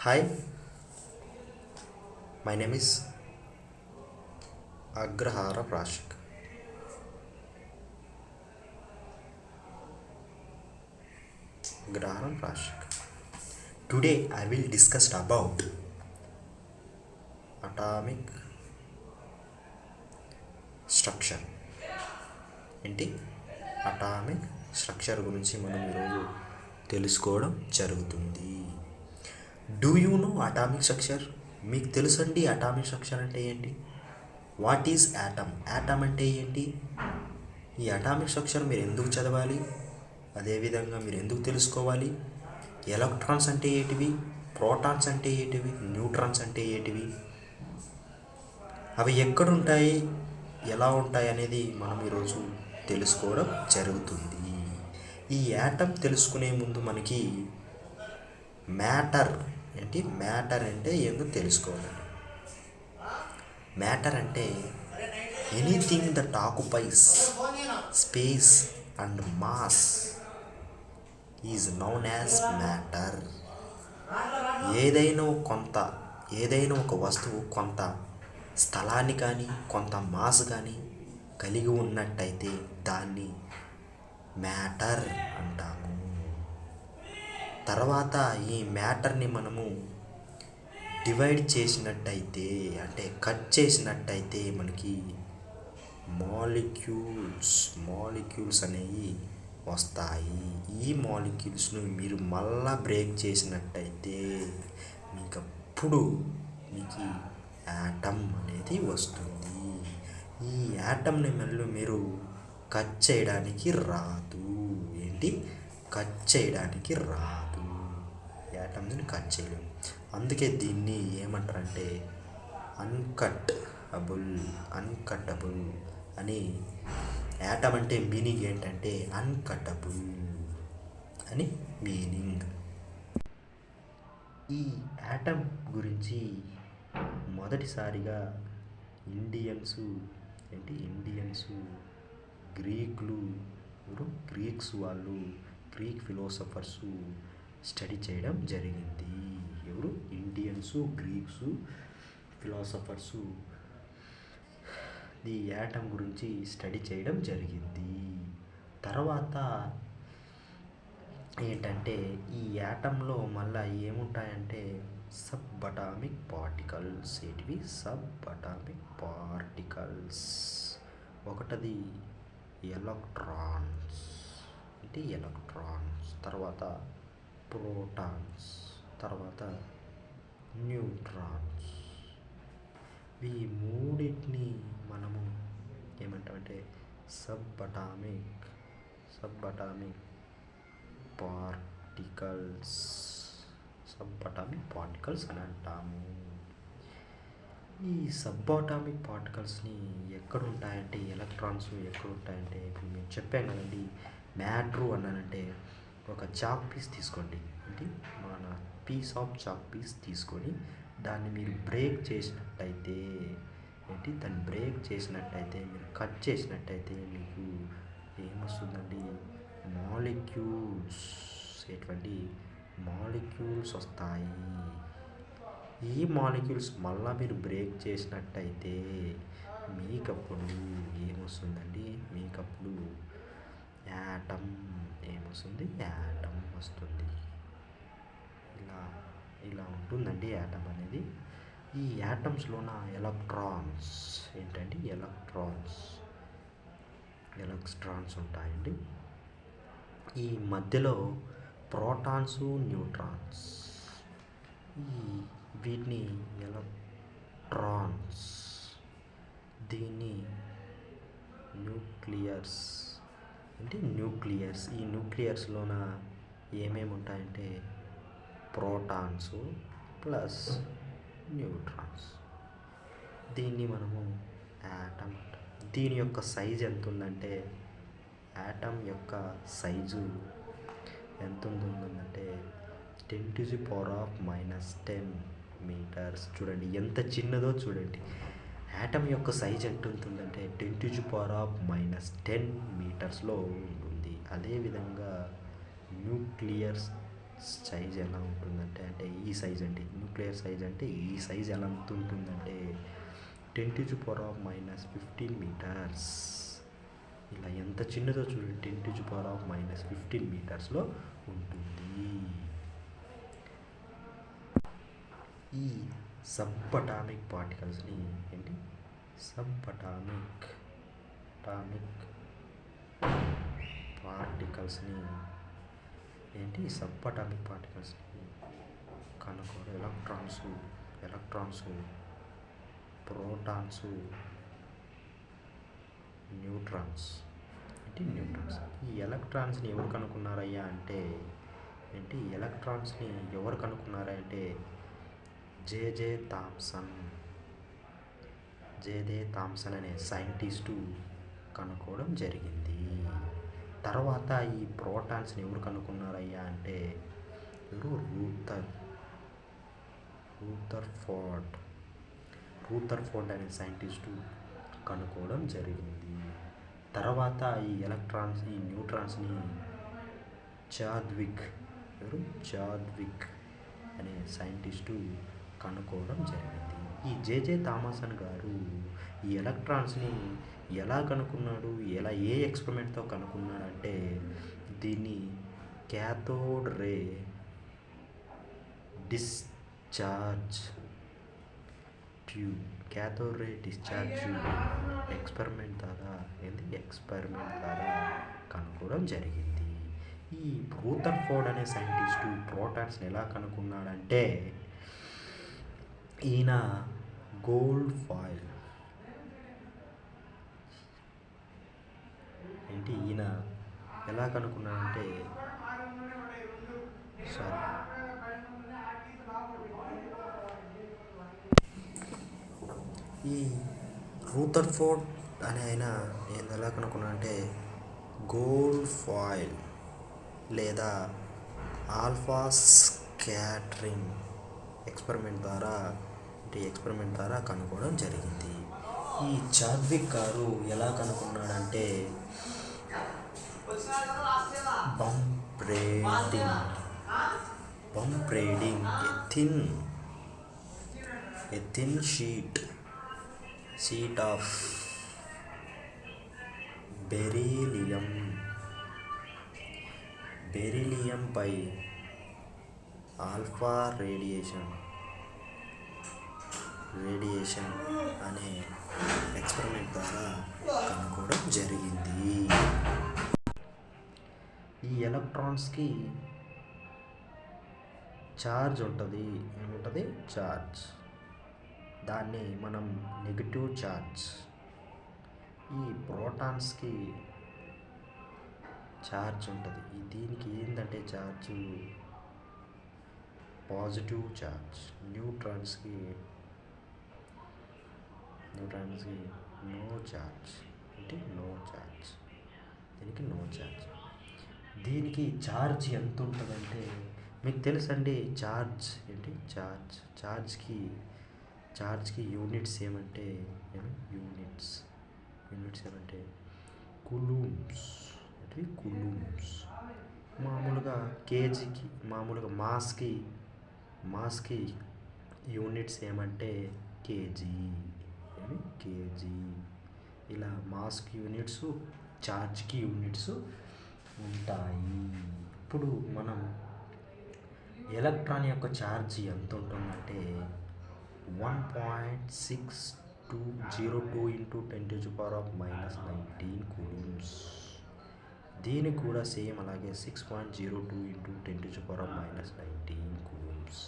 Hi, my name is Agrahara Prashik. Agrahara Prashik. Today I will discuss about atomic structure. ఏంటి atomic structure గురించి మనం ఈరోజు తెలుసుకోవడం జరుగుతుంది. Do you know atomic structure? మీకు తెలుసండి అటామిక్ స్ట్రక్చర్ అంటే ఏంటి? What is atom? యాటమ్ అంటే ఏంటి? ఈ అటామిక్ స్ట్రక్చర్ మీరు ఎందుకు చదవాలి? అదేవిధంగా మీరు ఎందుకు తెలుసుకోవాలి? ఎలక్ట్రాన్స్ అంటే ఏంటివి? ప్రోటాన్స్ అంటే ఏంటివి? న్యూట్రాన్స్ అంటే ఏంటివి? అవి ఎక్కడుంటాయి, ఎలా ఉంటాయి అనేది మనం ఈరోజు తెలుసుకోవడం జరుగుతుంది. ఈ యాటమ్ తెలుసుకునే ముందు మనకి మ్యాటర్ ఏంటి, మ్యాటర్ అంటే ఏందో తెలుసుకోవాలండి. మ్యాటర్ అంటే anything that occupies space and mass is noun as matter. ఏదైనా ఒక వస్తువు కొంత స్థలాన్ని కానీ కొంత మాస్ కానీ కలిగి ఉన్నట్టయితే దాన్ని మ్యాటర్ అంటాము. తర్వాత ఈ మ్యాటర్ని మనము డివైడ్ చేసినట్టయితే, అంటే కట్ చేసినట్టయితే మనకి మాలిక్యూల్స్ అనేవి వస్తాయి. ఈ మాలిక్యూల్స్ను మీరు మళ్ళా బ్రేక్ చేసినట్టయితే మీకు యాటమ్ అనేది వస్తుంది. ఈ యాటమ్ని మళ్ళీ మీరు కట్ చేయడానికి రాదు. కట్ చేయడానికి రాదు. యాటమ్ని కట్ చేయలేము. అందుకే దీన్ని ఏమంటారంటే అన్కట్టబుల్ అని. యాటమ్ అంటే మీనింగ్ ఏంటంటే అన్కట్టబుల్ అని మీనింగ్. ఈ యాటమ్ గురించి మొదటిసారిగా ఇండియన్స్ గ్రీక్ ఫిలాసఫర్స్ స్టడీ చేయడం జరిగింది. గ్రీక్స్ ఫిలాసఫర్స్ ది యాటమ్ గురించి స్టడీ చేయడం జరిగింది. తర్వాత ఏంటంటే ఈ యాటంలో మళ్ళీ ఏముంటాయంటే sub atomic particles. Sub atomic particles. ఒకటది ఎలక్ట్రాన్స్, తర్వాత ప్రోటాన్స్, తర్వాత న్యూట్రాన్స్. ఈ మూడింటిని మనము ఏమంటామంటే సబ్ అటామిక్ పార్టికల్స్ అని అంటాము. ఈ సబ్ అటామిక్ పార్టికల్స్ని ఎక్కడ ఉంటాయంటే, ఎలక్ట్రాన్స్ ఎక్కడ ఉంటాయంటే, ఇప్పుడు మేము చెప్పాం కదండి, మ్యాటర్ అన్నానంటే ఒక చాక్ పీస్ తీసుకోండి. మన పీస్ ఆఫ్ చాక్ పీస్ తీసుకొని దాన్ని మీరు బ్రేక్ చేసినట్టయితే మీరు కట్ చేసినట్టయితే మీకు ఏమొస్తుందండి? మాలిక్యూల్స్ వస్తాయి. ఈ మాలిక్యూల్స్ మళ్ళీ మీరు బ్రేక్ చేసినట్టయితే మీకప్పుడు ఏమొస్తుందండి? యాటమ్ వస్తుంది. ఇలా ఉంటుందండి యాటమ్ అనేది. ఈ యాటమ్స్లోన ఎలక్ట్రాన్స్ ఉంటాయండి. ఈ మధ్యలో ప్రోటాన్స్, న్యూట్రాన్స్, వీటిని ఎలక్ట్రాన్స్. దీన్ని న్యూక్లియస్. ఈ న్యూక్లియస్లోన ఏమేమి ఉంటాయంటే ప్రోటాన్స్ ప్లస్ న్యూట్రాన్స్. దీన్ని మనము యాటమ్. దీని యొక్క సైజ్ ఎంత ఉందంటే, యాటమ్ యొక్క సైజు ఎంత ఉంటుందంటే 10⁻⁻10 మీటర్స్. చూడండి ఎంత చిన్నదో చూడండి. యాటమ్ యొక్క సైజ్ ఎంత ఉంటుందంటే 10⁻⁻10 మీటర్స్లో ఉంటుంది. అదేవిధంగా న్యూక్లియస్ సైజ్ ఎలా ఉంటుందంటే అంటే ఈ సైజ్ అంటే న్యూక్లియర్ సైజ్ అంటే ఈ సైజ్ ఎలా ఉంటుందంటే 10⁻⁻15 మీటర్స్. ఇలా ఎంత చిన్నదో చూడండి, 10⁻⁻15 మీటర్స్లో ఉంటుంది. ఈ సబ్ అటామిక్ పార్టికల్స్ని ఏంటి సబ్ అటామిక్ పార్టికల్స్ని ఏంటి సబ్ అటామిక్ పార్టికల్స్ని కనుక్కోవడం ఎలక్ట్రాన్స్ ప్రోటాన్స్ న్యూట్రాన్స్. ఈ ఎలక్ట్రాన్స్ని ఎవరు కనుక్కున్నారయ్యా అంటే ఎవరు కనుక్కున్నారా అంటే జేజే థామ్సన్ అనే సైంటిస్టు కనుక్కోవడం జరిగింది. తర్వాత ఈ ప్రోటాన్స్ని ఎవరు కనుక్కున్నారయ్యా అంటే రూథర్ఫోర్డ్ అనే సైంటిస్టు కనుక్కోవడం జరిగింది. తర్వాత ఈ న్యూట్రాన్స్ని చాద్విక్ అనే సైంటిస్టు కనుక్కోవడం జరిగింది. ఈ జేజే థామసన్ గారు ఈ ఎలక్ట్రాన్స్ని ఎలా కనుక్కున్నాడు, ఏ ఎక్స్పెరిమెంట్తో కనుక్కున్నాడంటే దీన్ని క్యాథోడ్ రే డిశ్చార్జ్ ట్యూబ్ ఎక్స్పెరిమెంట్ ద్వారా కనుక్కోవడం జరిగింది. ఈ రూథర్ఫోర్డ్ అనే సైంటిస్టు ప్రోటాన్స్ని ఎలా కనుక్కున్నాడంటే ఈయన గోల్డ్ ఫాయిల్ ఈయన ఎలా కనుక్కున్నాడంటే ఈ రూథర్ఫోర్డ్ అనే ఆయన ఎలా కనుక్కున్నాడంటే గోల్డ్ ఫాయిల్ లేదా ఆల్ఫా స్కాటరింగ్ ఎక్స్పెరిమెంట్ ద్వారా కనుక్కోవడం జరిగింది. ఈ చాద్విక్ గారు ఎలా కనుక్కున్నాడంటే bombarding a thin sheet of beryllium పై ఆల్ఫా రేడియేషన్ అనే ఎక్స్పెరిమెంట్ ద్వారా కనుక్కోవడం జరిగింది. ఈ ఎలక్ట్రాన్స్కి ఛార్జ్ ఉంటుంది. ఛార్జ్, దాన్ని మనం నెగిటివ్ ఛార్జ్. ఈ ప్రోటాన్స్కి ఛార్జ్ ఉంటుంది. దీనికి ఏంటంటే ఛార్జ్ పాజిటివ్ ఛార్జ్. న్యూట్రాన్స్కి నో ఛార్జ్. దీనికి నో ఛార్జ్. దీనికి ఛార్జ్ ఎంత ఉంటుందంటే మీకు తెలుసండి ఛార్జ్కి యూనిట్స్ ఏమంటే కూలుంబ్స్. మామూలుగా కేజీకి మాస్కి యూనిట్స్ ఏమంటే కేజీ. ఇలా మాస్కి యూనిట్స్, ఛార్జ్కి యూనిట్స్ ఉంటాయి. ఇప్పుడు మనం ఎలక్ట్రాన్ యొక్క ఛార్జ్ ఎంత ఉంటుందంటే 1.6202 × 10⁻⁻19 కూలుంబ్స్. దీనికి కూడా సేమ్ అలాగే 6.02 × 10⁻⁻19 కూలుంబ్స్.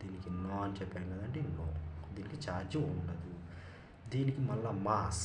దీనికి నో అని చెప్పాం కదండి, నో, దీనికి ఛార్జ్ ఉండదు. దీనికి మళ్ళీ మాస్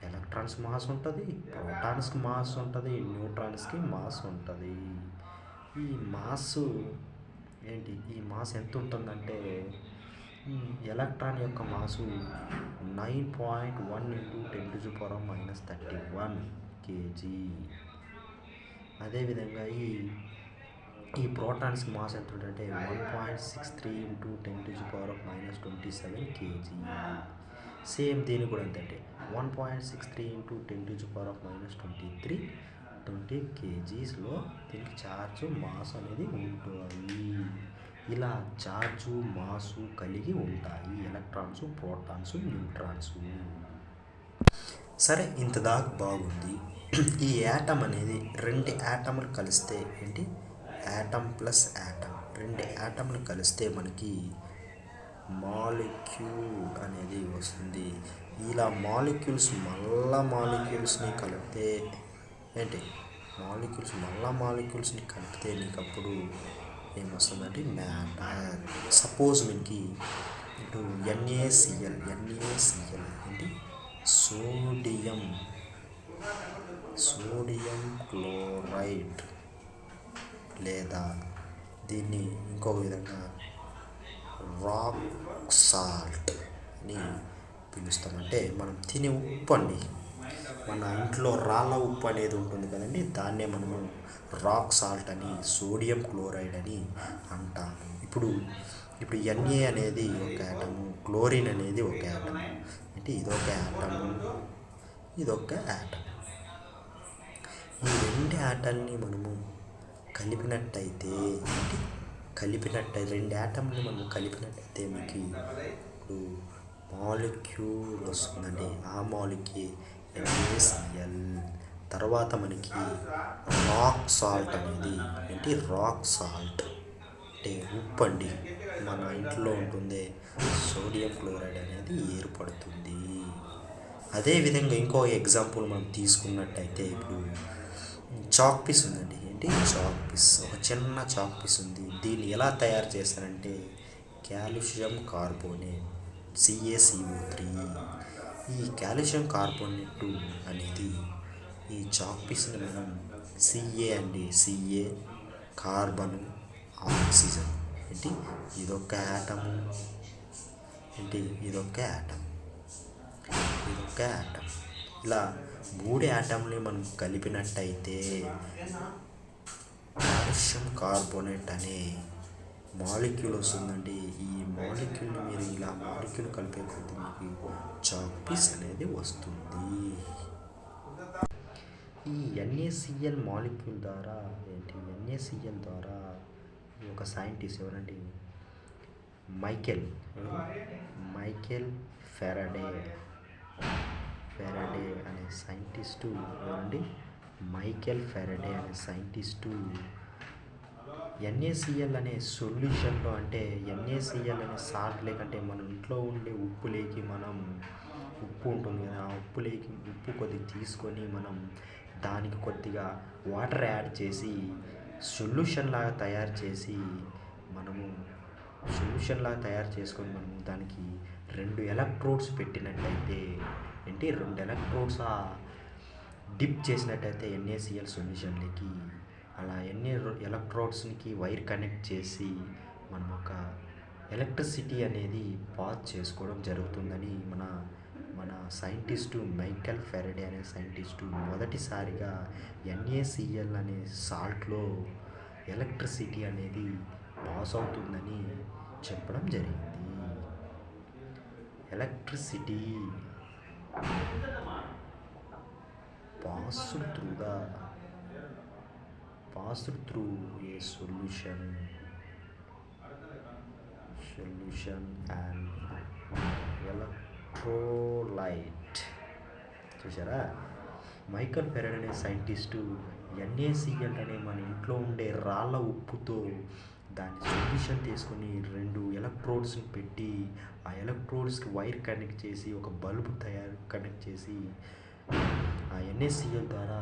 ఎలక్ట్రాన్స్ మాస్ ఉంటుంది, ప్రోటాన్స్కి మాస్ ఉంటుంది, న్యూట్రాన్స్కి మాస్ ఉంటుంది. ఈ మాస్ ఎంత ఉంటుందంటే ఎలక్ట్రాన్ యొక్క మాసు 9.1 × 10⁻⁻31 kg. అదేవిధంగా ఈ ప్రోటాన్స్కి మాస్ ఎంత ఉంటుందంటే 1.63 × 10⁻⁻27 kg. సేమ్ దీనికి కూడా ఎంతంటే 1.63 × 10⁻⁻23 20 kgsలో దీనికి ఛార్జు మాస్ అనేది ఉంటుంది. ఇలా ఛార్జు మాసు కలిగి ఉంటాయి ఎలక్ట్రాన్స్, ప్రోటాన్స్, న్యూట్రాన్స్. సరే, ఇంత దాకా బాగుంది. ఈ యాటమ్ అనేది 2 యాటమ్లు కలిస్తే ఏంటి, యాటమ్ ప్లస్ యాటమ్, 2 యాటమ్లు కలిస్తే మనకి మాలిక్యూల్ అనేది వస్తుంది. ఇలా మాలిక్యూల్స్ని కలిపితే ఏంటి, మాలిక్యూల్స్ని కలిపితే నీకు అప్పుడు ఏమొస్తుందంటే మ్యాటర్. సపోజ్ మనకి ఇప్పుడు NaCl ఏంటి, సోడియం క్లోరైడ్, లేదా దీన్ని ఇంకొక విధంగా రాక్ సాల్ట్ అని పిలుస్తామంటే మనం తినే ఉప్పు అండి. మన ఇంట్లో రాళ్ళ ఉప్పు అనేది ఉంటుంది కదండి, దాన్నే మనము రాక్ సాల్ట్ అని, సోడియం క్లోరైడ్ అని అంటాము. ఇప్పుడు Na అనేది ఒక యాటము, క్లోరిన్ అనేది ఒక యాటము, అంటే ఇదొక యాటము, ఇదొక యాటమ్. ఈ 2 యాటల్ని మనము కలిపినట్టయితే 2 యాటమ్ని మనం కలిపినట్టయితే మీకు ఇప్పుడు మాలిక్యూల్ వస్తుందండి. ఆ మాలిక్యూల్ NaCl. తర్వాత మనకి రాక్ సాల్ట్ అనేది ఏంటి, రాక్ సాల్ట్ అంటే ఉప్పు అండి. మన ఇంట్లో ఉంటుంది సోడియం క్లోరైడ్ అనేది ఏర్పడుతుంది. అదేవిధంగా ఇంకో ఎగ్జాంపుల్ మనం తీసుకున్నట్టయితే ఇప్పుడు చాక్ పీస్ ఉందండి. ఏంటి, చాక్ పీస్, ఒక చిన్న చాక్ పీస్ ఉంది. దీన్ని ఎలా తయారు చేస్తారంటే కాల్షియం కార్బోనేట్, CaCO3. ఈ కాల్షియం కార్బోనేట్ అనేది ఈ చాక్ పీస్ని మనం Ca కార్బను, ఆక్సిజన్, ఏంటి ఇదొక యాటము, ఇదొక యాటమ్. ఇలా 3 యాటమ్ని మనం కలిపినట్టయితే కాల్షియం కార్బోనేట్ అనే మాలిక్యూల్ వస్తుందండి. ఈ మాలిక్యూల్ని మీరు ఇలా మాలిక్యూల్ కలిపే కొద్దీ మీకు చాక్ పీస్ అనేది వస్తుంది. ఈ NaCl మాలిక్యూల్ ద్వారా NaCl ద్వారా ఒక సైంటిస్ట్ ఎవరండి, మైకేల్ ఫెరడే అనే సైంటిస్టు ఎవరండి, మైకేల్ ఫెరడే అనే సైంటిస్టు NaCl అనే సొల్యూషన్లో, అంటే NaCl అనే సాల్ట్ లేకంటే మన ఇంట్లో ఉండే ఉప్పు లేకి మనం ఉప్పు ఉంటుంది కదా, ఆ ఉప్పు కొద్దిగా తీసుకొని మనం దానికి కొద్దిగా వాటర్ యాడ్ చేసి సొల్యూషన్ లాగా తయారు చేసుకొని మనము దానికి 2 ఎలక్ట్రోడ్స్ పెట్టినట్టయితే ఏంటి, 2 ఎలక్ట్రోడ్స్ డిప్ చేసినట్టయితే NaCl సొల్యూషన్లకి, అలా ఎలక్ట్రోడ్స్కి వైర్ కనెక్ట్ చేసి మనం ఒక ఎలక్ట్రిసిటీ అనేది పాస్ చేసుకోవడం జరుగుతుందని మన సైంటిస్టు మైకేల్ ఫెరడే అనే సైంటిస్టు మొదటిసారిగా NaCl అనే సాల్ట్లో ఎలక్ట్రిసిటీ అనేది పాస్ అవుతుందని చెప్పడం జరిగింది. Electricity passed through a solution and electrolyte. చూసారా, మైకేల్ ఫెరడే అనే సైంటిస్టు NaCl అనే మన ఇంట్లో ఉండే రాళ్ళ ఉప్పుతో దాన్ని సొల్యూషన్ తీసుకొని 2 ఎలక్ట్రోడ్స్ని పెట్టి ఆ ఎలక్ట్రోడ్స్కి వైర్ కనెక్ట్ చేసి ఒక బల్బు కనెక్ట్ చేసి ఆ NaCl ద్వారా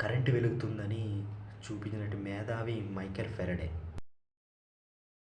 కరెంటు వెలుగుతుందని చూపించినట్టు మేధావి మైకేల్ ఫెరడే.